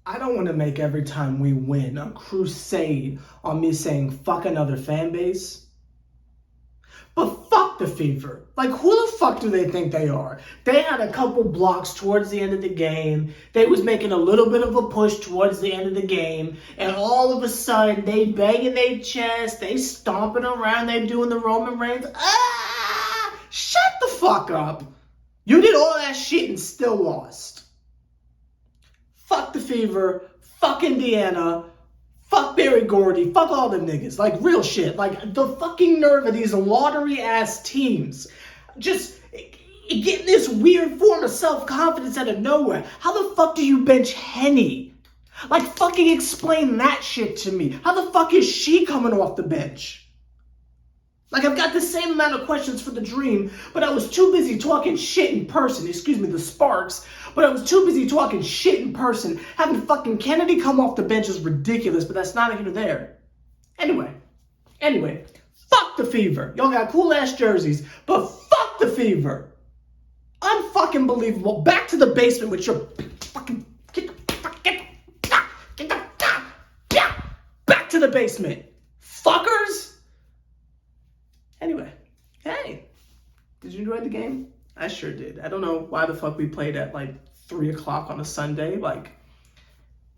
I don't want to make every time we win a crusade on me saying fuck another fan base. But fuck the Fever. Like, who the fuck do they think they are? They had a couple blocks towards the end of the game. They was making a little bit of a push towards the end of the game. And all of a sudden, they banging their chest. They stomping around. They doing the Roman Reigns. Ah! Shut the fuck up. You did all that shit and still lost. Fuck the Fever, fuck Indiana, fuck Barry Gordy, fuck all them niggas. Like, real shit. Like, the fucking nerve of these lottery-ass teams just getting this weird form of self-confidence out of nowhere. How the fuck do you bench Henny? Like, fucking explain that shit to me. How the fuck is she coming off the bench? Like, I've got the same amount of questions for the Dream, but I was too busy talking shit in person. Excuse me, the Sparks. But I was too busy talking shit in person. Having fucking Kennedy come off the bench is ridiculous, but that's neither here nor there. Anyway, fuck the Fever. Y'all got cool-ass jerseys, but fuck the Fever. Unfucking believable. Back to the basement with your fucking... Back to the basement. Fuckers. Anyway, hey, did you enjoy the game? I sure did. I don't know why the fuck we played at like 3 o'clock on a Sunday. Like,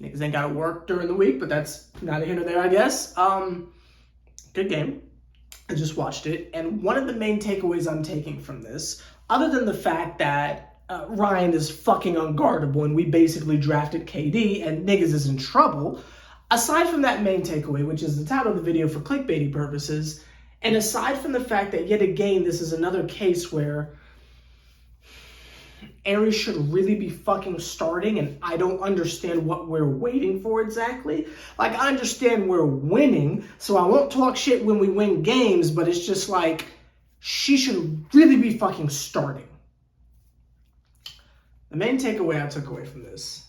niggas ain't gotta work during the week, but that's neither here nor there, I guess. Good game. I just watched it. And one of the main takeaways I'm taking from this, other than the fact that Ryan is fucking unguardable and we basically drafted KD and niggas is in trouble, aside from that main takeaway, which is the title of the video for clickbaity purposes, and aside from the fact that, yet again, this is another case where Aries should really be fucking starting, and I don't understand what we're waiting for exactly. Like, I understand we're winning, so I won't talk shit when we win games, but it's just like, she should really be fucking starting. The main takeaway I took away from this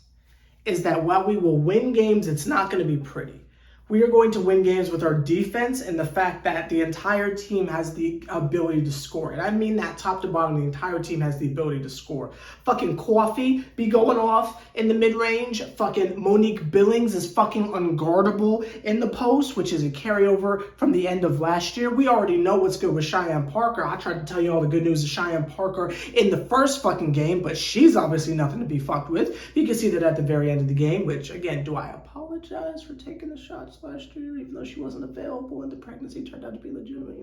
is that while we will win games, it's not going to be pretty. We are going to win games with our defense and the fact that the entire team has the ability to score. And I mean that top to bottom, the entire team has the ability to score. Fucking Coffee be going off in the mid-range. Fucking Monique Billings is fucking unguardable in the post, which is a carryover from the end of last year. We already know what's good with Cheyenne Parker. I tried to tell you all the good news of Cheyenne Parker in the first fucking game, but she's obviously nothing to be fucked with. You can see that at the very end of the game, which, again, do I apologize for taking the shots last year, even though she wasn't available and the pregnancy turned out to be legitimate.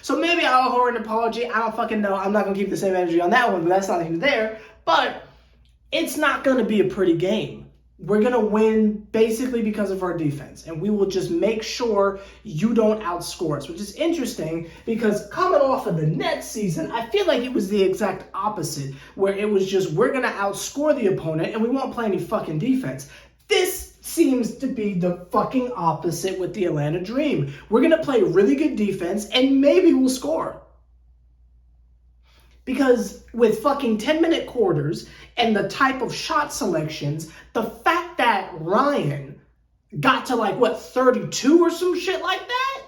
So maybe I'll owe her an apology. I don't fucking know. I'm not going to keep the same energy on that one, but that's not even there. But it's not going to be a pretty game. We're going to win basically because of our defense, and we will just make sure you don't outscore us, which is interesting because coming off of the Nets season, I feel like it was the exact opposite, where it was just we're going to outscore the opponent and we won't play any fucking defense. This seems to be the fucking opposite with the Atlanta Dream. We're going to play really good defense and maybe we'll score. Because with fucking 10-minute quarters and the type of shot selections, the fact that Ryan got to 32 or some shit like that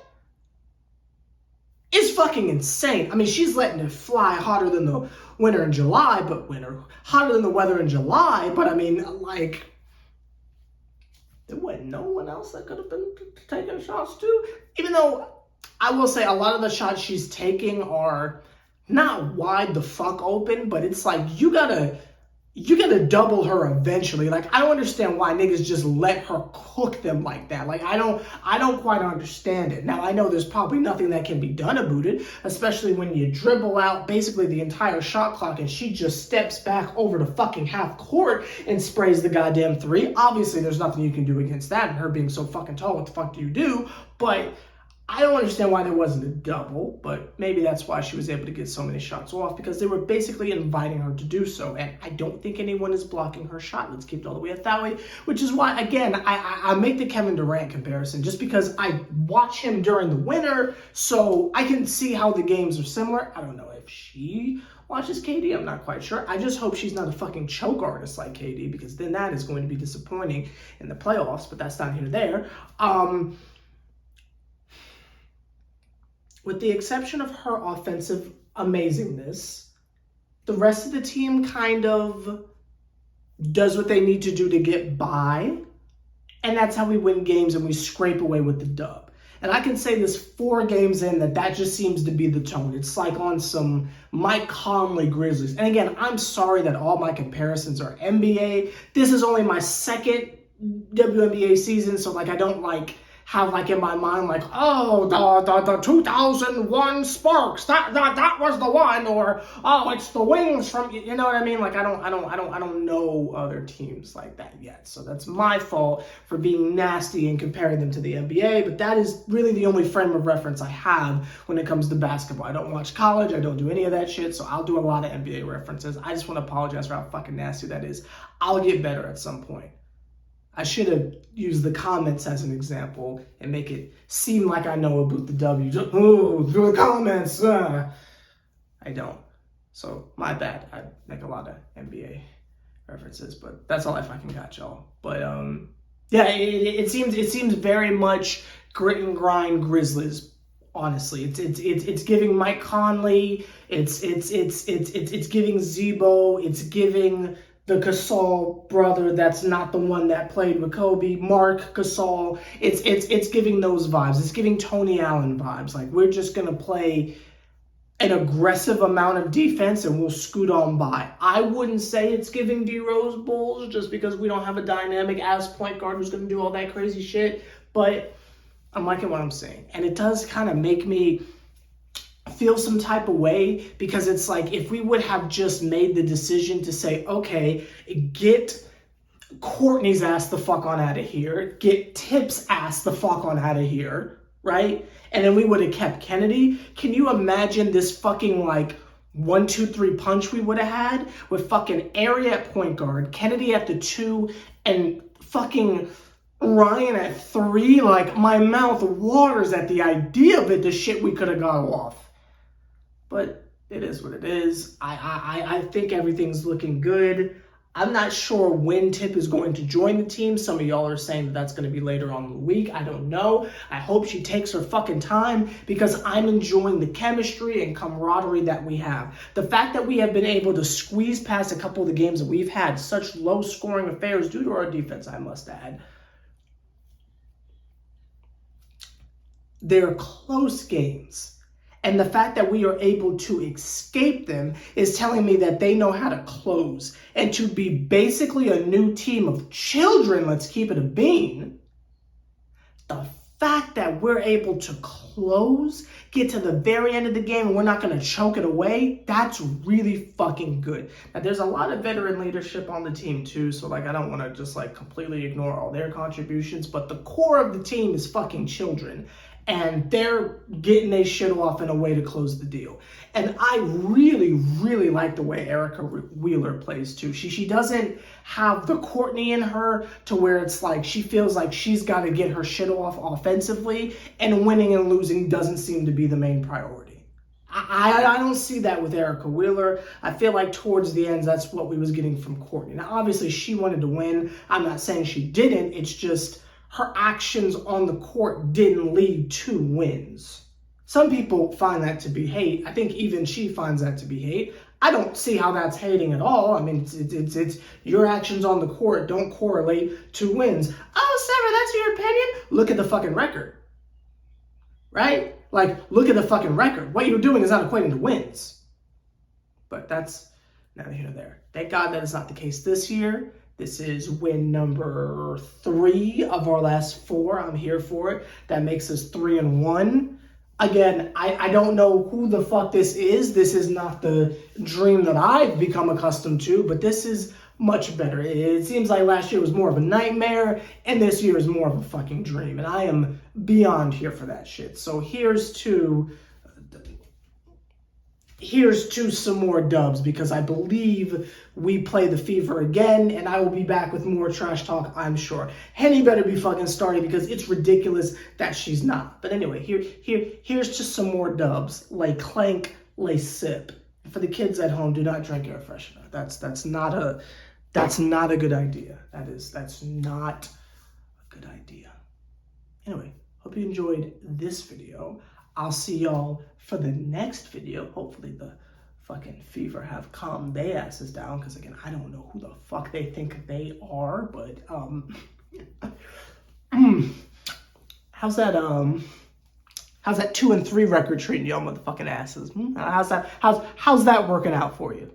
is fucking insane. I mean, she's letting it fly hotter than the winter in July, hotter than the weather in July, but I mean, there wasn't no one else that could have been taking shots too. Even though I will say a lot of the shots she's taking are not wide the fuck open, but it's like you gotta double her eventually. Like, I don't understand why niggas just let her cook them like that. Like, I don't quite understand it. Now, I know there's probably nothing that can be done about it, especially when you dribble out basically the entire shot clock and she just steps back over to fucking half court and sprays the goddamn three. Obviously, there's nothing you can do against that, and her being so fucking tall, what the fuck do you do? But I don't understand why there wasn't a double, but maybe that's why she was able to get so many shots off, because they were basically inviting her to do so, and I don't think anyone is blocking her shot. Let's keep it all the way at that way, which is why, again, I make the Kevin Durant comparison just because I watch him during the winter, so I can see how the games are similar. I don't know if she watches KD, I'm not quite sure. I just hope she's not a fucking choke artist like KD, because then that is going to be disappointing in the playoffs, but that's not here or there. With the exception of her offensive amazingness, the rest of the team kind of does what they need to do to get by, and that's how we win games and we scrape away with the dub. And I can say this 4 games in that just seems to be the tone. It's like on some Mike Conley Grizzlies. And again, I'm sorry that all my comparisons are NBA. This is only my second WNBA season, so like I don't like have like in my mind like, oh, the 2001 Sparks, that was the one, or oh, it's the Wings from, you know what I mean? Like I don't know other teams like that yet. So that's my fault for being nasty and comparing them to the NBA, but that is really the only frame of reference I have when it comes to basketball. I don't watch college, I don't do any of that shit, so I'll do a lot of NBA references. I just want to apologize for how fucking nasty that is. I'll get better at some point. I should have used the comments as an example and make it seem like I know about the W. Oh, through the comments. I don't. So, my bad. I make a lot of NBA references, but that's all I fucking got, y'all. But, yeah, it seems very much grit and grind Grizzlies. Honestly, it's giving Mike Conley. It's giving Zebo. It's giving the Gasol brother that's not the one that played with Kobe, Mark Gasol. It's giving those vibes. It's giving Tony Allen vibes. Like, we're just going to play an aggressive amount of defense and we'll scoot on by. I wouldn't say it's giving D-Rose Bulls just because we don't have a dynamic ass point guard who's going to do all that crazy shit, but I'm liking what I'm saying. And it does kind of make me feel some type of way, because it's like if we would have just made the decision to say, okay, get Courtney's ass the fuck on out of here, get Tip's ass the fuck on out of here, right? And then we would have kept Kennedy. Can you imagine this fucking like 1-2-3 punch we would have had with fucking Area at point guard, Kennedy at the 2, and fucking Ryan at 3? Like, my mouth waters at the idea of it, the shit we could have got off. But it is what it is. I think everything's looking good. I'm not sure when Tip is going to join the team. Some of y'all are saying that that's going to be later on in the week. I don't know. I hope she takes her fucking time, because I'm enjoying the chemistry and camaraderie that we have. The fact that we have been able to squeeze past a couple of the games that we've had such low scoring affairs due to our defense, I must add. They're close games. And the fact that we are able to escape them is telling me that they know how to close. And to be basically a new team of children, let's keep it a bean, the fact that we're able to close, get to the very end of the game, and we're not going to choke it away, that's really fucking good. Now, there's a lot of veteran leadership on the team, too, so, like, I don't want to just, like, completely ignore all their contributions, but the core of the team is fucking children. And they're getting their shit off in a way to close the deal. And I really, really like the way Erica Wheeler plays too. She doesn't have the Courtney in her to where it's like she feels like she's got to get her shit off offensively, and winning and losing doesn't seem to be the main priority. I don't see that with Erica Wheeler. I feel like towards the end, that's what we was getting from Courtney. Now, obviously, she wanted to win. I'm not saying she didn't. It's just her actions on the court didn't lead to wins. Some people find that to be hate. I think even she finds that to be hate. I don't see how that's hating at all. I mean, it's your actions on the court don't correlate to wins. Oh, Sarah, that's your opinion? Look at the fucking record. Right? Like, look at the fucking record. What you're doing is not equating to wins. But that's neither here nor there. Thank God that is not the case this year. This is win number 3 of our last 4. I'm here for it. That makes us 3-1. Again, I don't know who the fuck this is. This is not the dream that I've become accustomed to, but this is much better. It seems like last year was more of a nightmare, and this year is more of a fucking dream. And I am beyond here for that shit. So here's to some more dubs, because I believe we play the Fever again, and I will be back with more trash talk, I'm sure. Henny better be fucking starting, because it's ridiculous that she's not. But anyway, here's to some more dubs. Lay clank, lay sip. For the kids at home, do not drink air freshener. That's not a good idea. That's not a good idea. Anyway, hope you enjoyed this video. I'll see y'all for the next video, hopefully the fucking Fever have calmed their asses down, because again, I don't know who the fuck they think they are, but how's that 2-3 record treating y'all motherfucking asses? How's that working out for you?